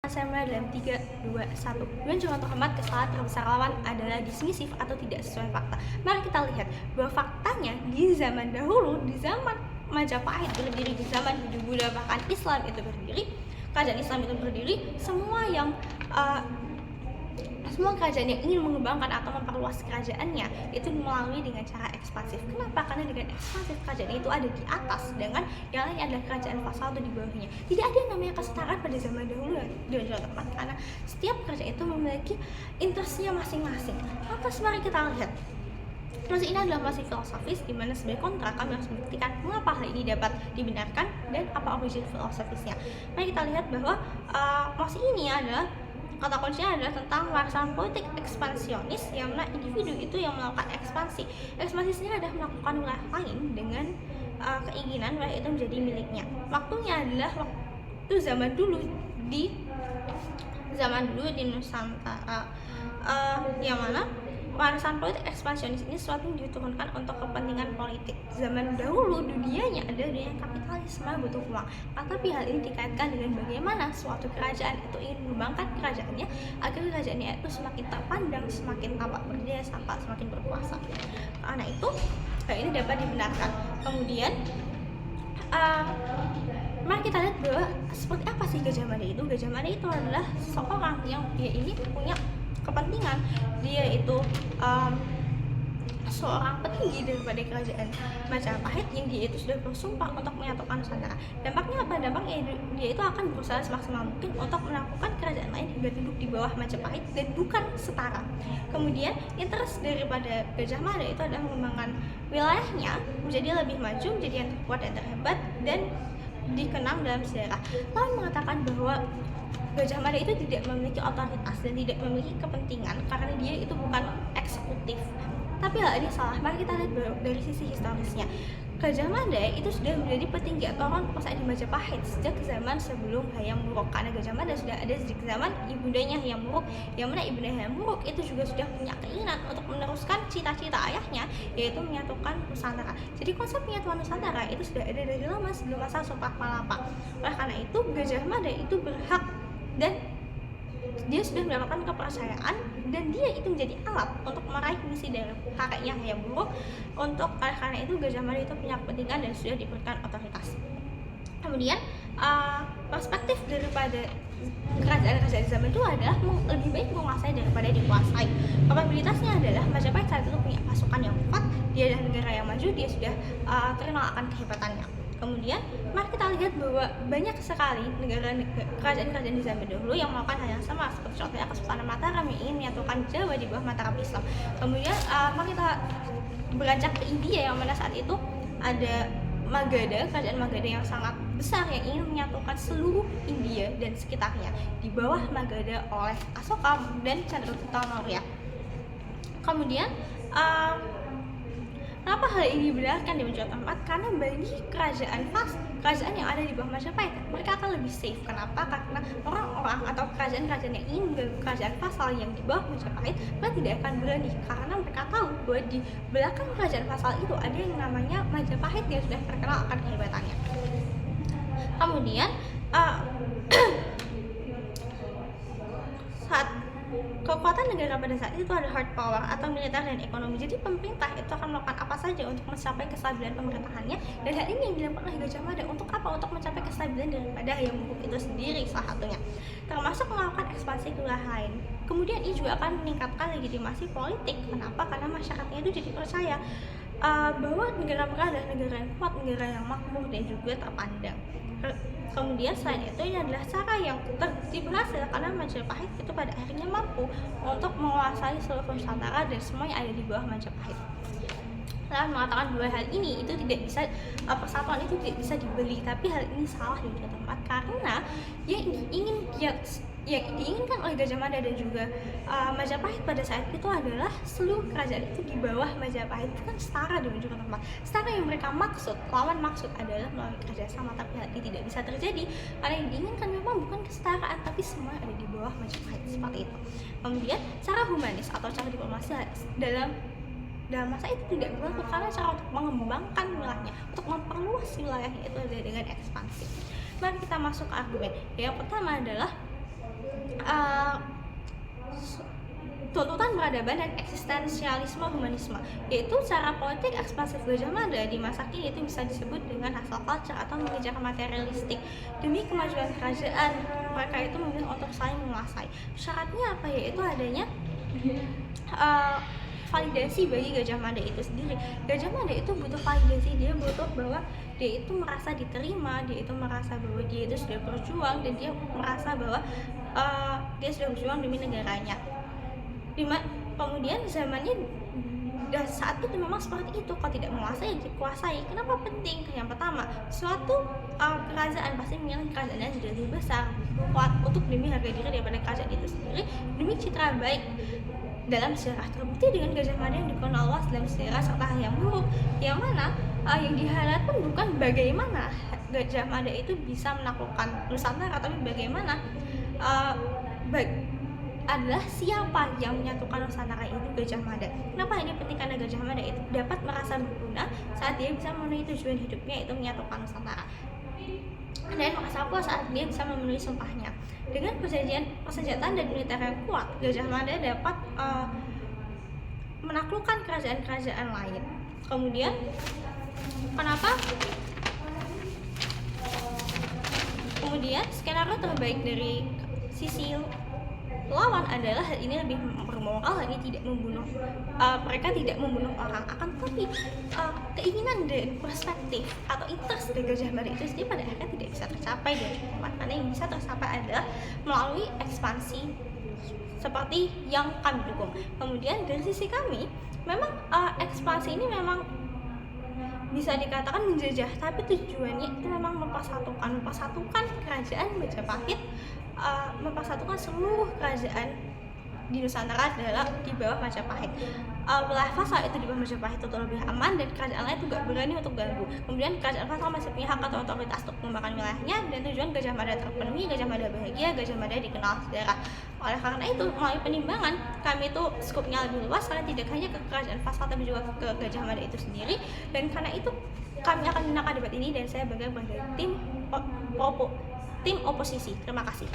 Saya mulai dalam 3, 2, 1. Dan juga terhormat, kesalahan terbesar lawan adalah dismisif atau tidak sesuai fakta. Mari kita lihat bahwa faktanya di zaman dahulu, di zaman Majapahit berdiri, di zaman Hindu Buddha bahkan Islam itu berdiri, kerajaan Islam itu berdiri, semua kerajaan yang ingin mengembangkan atau memperluas kerajaannya itu melalui dengan cara ekspansif. Kenapa? Karena dengan ekspansif kerajaan itu ada di atas, sedangkan yang lain adalah kerajaan vasal atau di bawahnya. Tidak ada yang namanya kesetaraan pada zaman dahulu dan juga teman, karena setiap kerajaan itu memiliki interestnya masing-masing. Lantas mari kita lihat. Masih ini adalah masih filosofis, di mana sebagai kontra kami harus membuktikan mengapa hal ini dapat dibenarkan dan apa origin filosofisnya. Mari kita lihat bahwa masih ini adalah kata kuncinya adalah tentang warisan politik ekspansionis, yang mana individu itu yang melakukan ekspansi. Ekspansi sendiri adalah melakukan wilayah lain dengan keinginan wilayah itu menjadi miliknya. Waktunya adalah waktu zaman dulu di Nusantara, yang mana warisan politik ekspansionis ini sesuatu yang diturunkan untuk kepentingan politik. Zaman dahulu dunianya adalah dunia kapitalisme, butuh uang. Tetapi hal ini dikaitkan dengan bagaimana suatu kerajaan itu ingin mengembangkan kerajaannya agar kerajaannya itu semakin terpandang, semakin tampak berdaya, sampai semakin berkuasa. Karena itu hal ini dapat dibenarkan. Kemudian mari kita lihat bahwa seperti apa sih Gajah Mada itu. Gajah Mada itu adalah seorang yang dia ini punya kepentingan, dia itu seorang petinggi daripada kerajaan Majapahit yang dia itu sudah bersumpah untuk menyatukan Nusantara. Dampaknya apa? Dampaknya dia itu akan berusaha semaksimal mungkin untuk menaklukkan kerajaan lain hingga duduk di bawah Majapahit dan bukan setara. Kemudian interest daripada Gajah Mada itu adalah mengembangkan wilayahnya menjadi lebih maju, menjadi yang terkuat dan terhebat dan dikenang dalam sejarah. Lalu mengatakan bahwa Gajah Mada itu tidak memiliki otoritas dan tidak memiliki kepentingan karena dia itu bukan eksekutif. Tapi hal ini salah. Mari kita lihat dari sisi historisnya. Gajah Mada itu sudah menjadi petinggi atau orang kekuasaan di Majapahit sejak zaman sebelum Hayam Wuruk, karena Gajah Mada sudah ada sejak zaman ibundanya Hayam Wuruk, yang mana ibunda Hayam Wuruk itu juga sudah punya keinginan untuk meneruskan cita-cita ayahnya, yaitu menyatukan Nusantara. Jadi konsep penyatuan Nusantara itu sudah ada dari lama sebelum masa Sumpah Palapa. Oleh karena itu Gajah Mada itu berhak dan dia sudah mendapatkan kepercayaan dan dia itu menjadi alat untuk meraih misi dari kakeknya Hayam Wuruk. Oleh karena itu Gajah Mada itu punya kepentingan dan sudah diberikan otoritas. Kemudian perspektif daripada kerajaan-kerajaan zaman itu adalah lebih baik menguasai daripada dikuasai. Kapabilitasnya adalah Majapahit saat itu punya pasukan yang kuat, dia adalah negara yang maju, dia sudah terkenal akan kehebatannya. Kemudian mari kita lihat bahwa banyak sekali kerajaan-kerajaan di zaman dahulu yang melakukan hal yang sama, seperti contohnya Kesultanan Mataram yang ingin menyatukan Jawa di bawah Mataram Islam. Kemudian mari kita beranjak ke India, yang mana saat itu ada Magadha, kerajaan Magadha yang sangat besar yang ingin menyatukan seluruh India dan sekitarnya di bawah Magadha oleh Asoka dan Chandragupta Maurya. Kemudian kenapa hal ini dibenarkan di beberapa tempat? Karena bagi kerajaan yang ada di bawah Majapahit, mereka akan lebih safe. Kenapa? Karena orang-orang atau kerajaan-kerajaan yang ingin mengganggu kerajaan vasal yang di bawah Majapahit, mereka tidak akan berani, karena mereka tahu bahwa di belakang kerajaan vasal itu ada yang namanya Majapahit yang sudah terkenal akan kehebatannya. Kemudian saat kekuatan negara pada saat itu ada hard power atau militer dan ekonomi. Jadi pemerintah itu akan melakukan apa saja untuk mencapai kestabilan pemerintahannya, dan hal ini yang dilakukan oleh Gajah Mada. Untuk apa? Untuk mencapai kestabilan daripada Hayam Wuruk itu sendiri salah satunya, termasuk melakukan ekspansi ke wilayah lain. Kemudian ini juga akan meningkatkan legitimasi politik. Kenapa? Karena masyarakatnya itu jadi percaya bahwa negara mereka adalah negara yang kuat, negara yang makmur dan juga terpandang. Kemudian selain itu, ini adalah cara yang terbukti berhasil karena Majapahit itu pada akhirnya mampu untuk menguasai seluruh Nusantara dan semua yang ada di bawah Majapahit. Nah, mengatakan bahwa hal ini itu tidak bisa, persatuan itu tidak bisa dibeli, tapi hal ini salah di tempat, karena yang diinginkan oleh Gajah Mada dan juga Majapahit pada saat itu adalah seluruh kerajaan itu di bawah Majapahit itu kan setara di ujung tempat. Setara yang mereka lawan maksud adalah melalui kerja sama, tapi hal ini tidak bisa terjadi karena yang diinginkan memang bukan kesetaraan, tapi semua ada di bawah Majapahit, seperti itu. Kemudian cara humanis atau cara diplomasi dalam masa itu tidak berlaku, karena cara untuk mengembangkan wilayahnya, untuk memperluas wilayahnya itu adalah dengan ekspansi. Mari kita masuk ke argumen. Yang pertama adalah uh, tuntutan peradaban dan eksistensialisme humanisme, yaitu cara politik ekspansif Gajah Mada di masa kini itu bisa disebut dengan hustle culture atau mengejar materialistik demi kemajuan kerajaan. Mereka itu memilih untuk saling menguasai. Syaratnya apa? Yaitu adanya validasi bagi Gajah Mada itu sendiri. Gajah Mada itu butuh validasi, dia butuh bahwa dia itu merasa diterima, dia itu merasa bahwa dia itu sudah berjuang, dan dia merasa bahwa dia sudah berjuang demi negaranya. Kemudian zamannya dan saat itu memang seperti itu, kalau tidak menguasai dikuasai. Kenapa penting? Yang pertama, suatu kerajaan pasti memilih kerajaan yang sudah lebih besar, kuat untuk demi harga diri daripada kerajaan itu sendiri, demi citra baik dalam sejarah. Terbukti dengan Gajah Mada yang dikenal luas dalam sejarah serta hal yang buruk, yang mana yang di-highlight pun bukan bagaimana Gajah Mada itu bisa menaklukkan Nusantara, tapi bagaimana adalah siapa yang menyatukan Nusantara itu, Gajah Mada. Kenapa ini penting? Karena Gajah Mada itu dapat merasa berguna saat dia bisa memenuhi tujuan hidupnya, itu menyatukan Nusantara. Dan merasa puas saat dia bisa memenuhi sumpahnya. Dengan persenjataan dan militer yang kuat, Gajah Mada dapat menaklukkan kerajaan-kerajaan lain. Kemudian, kenapa? Kemudian skenario terbaik dari sisi lawan adalah hal ini lebih bermoral, hal ini tidak membunuh, mereka tidak membunuh orang, akan tetapi keinginan dan perspektif atau interest dari Gajah Mada itu sendiri pada akhirnya tidak bisa tercapai dari umat, karena yang bisa tercapai adalah melalui ekspansi seperti yang kami dukung. Kemudian dari sisi kami, memang ekspansi ini memang bisa dikatakan menjajah, tapi tujuannya itu memang mempersatukan kerajaan Majapahit, mempersatukan seluruh kerajaan di Nusantara adalah di bawah Majapahit. Wilayah Fasal itu di bawah Majapahit itu lebih aman, dan kerajaan lain itu gak berani untuk ganggu. Kemudian kerajaan Fasal masih punya hak atau otoritas untuk mengembangkan wilayahnya, dan tujuan Gajah Mada terpenuhi, Gajah Mada bahagia, Gajah Mada dikenal sejarah. Oleh karena itu, melalui penimbangan kami itu skupnya lebih luas, karena tidak hanya ke kerajaan Fasal tapi juga ke Gajah Mada itu sendiri. Dan karena itu kami akan menangkan debat ini, dan saya sebagai tim oposisi. Terima kasih.